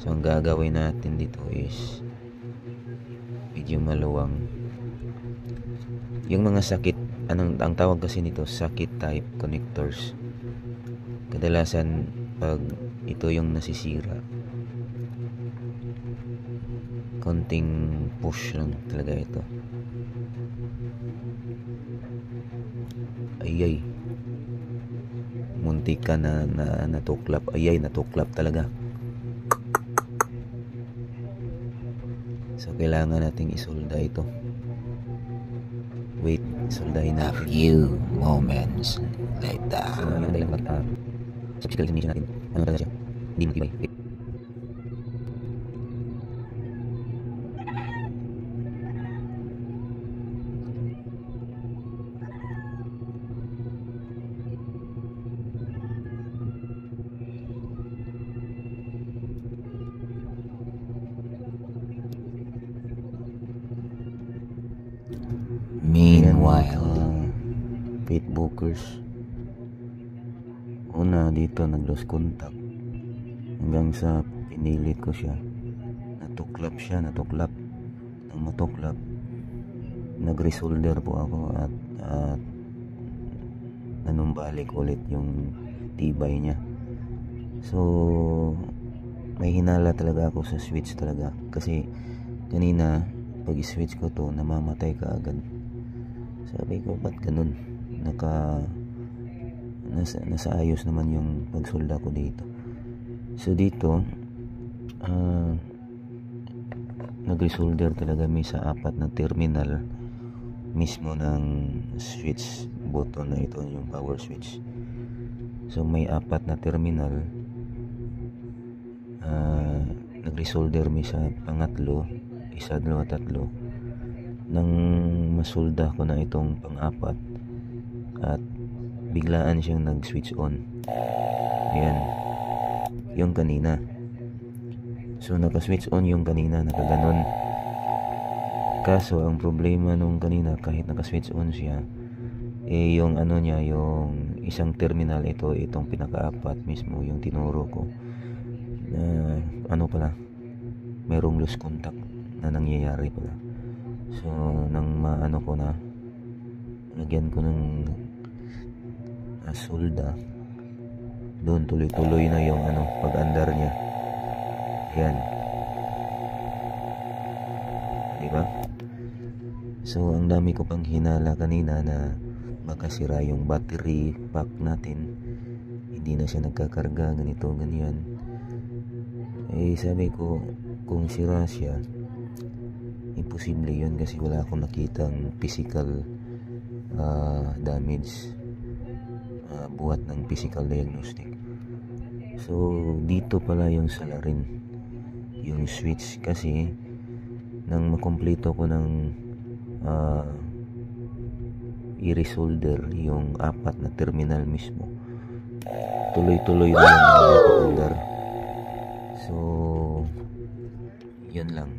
So ang gagawin natin dito is medyo maluwang yung mga sakit, ang tawag kasi nito sakit type connectors. Kadalasan pag ito yung nasisira, konting push lang talaga ito. Ayay, muntik ka na natuklap. Ayay, natuklap talaga. So kailangan nating isolda ito. Wait, soldahin na. Few moments later. So yung dahil sa physical examination natin, ano talaga siya? Hindi matibay. Meanwhile, Facebookers, una dito nag-lost contact hanggang sa pinilit ko siya. Natuklap siya, natuklap. Nang matuklap, nag-resolder po ako at nanumbalik ulit yung tibay niya. So may hinala talaga ako sa switch talaga, kasi kanina pag i-switch ko to, namamatay ka agad. Sabi ko, ba't ganun? Nasa ayos naman yung pagsolda ko dito. So dito nag-resolder talaga may sa 4 na terminal mismo ng switch button na ito, yung power switch. So may 4 na terminal. Nag-resolder may sa pangatlo, 1, 2, 3. Nang masolda ko na itong pang-4 at biglaan siyang nag-switch on. Ayan, yung kanina. So naka-switch on yung kanina, nakaganon. Kaso ang problema nung kanina, kahit naka-switch on siya, yung ano niya, yung isang terminal, itong pinaka-4 mismo, yung tinuro ko, ano pala, merong loose contact na nangyayari pala. So nang maano ko na, lagyan ko ng solda, doon tuloy-tuloy na yung pag-andar niya. Yan, diba? So ang dami ko pang hinala kanina na baka sira yung battery pack natin, hindi na siya nagkakarga, ganito, ganyan. Sabi ko, kung sira siya, imposible yun kasi wala akong nakitang physical damage buhat ng physical diagnostic. So dito pala yung salarin, yung switch, kasi nang makumpleto ko ng i-resolder yung 4 na terminal mismo, tuloy-tuloy na yung under. So yun lang.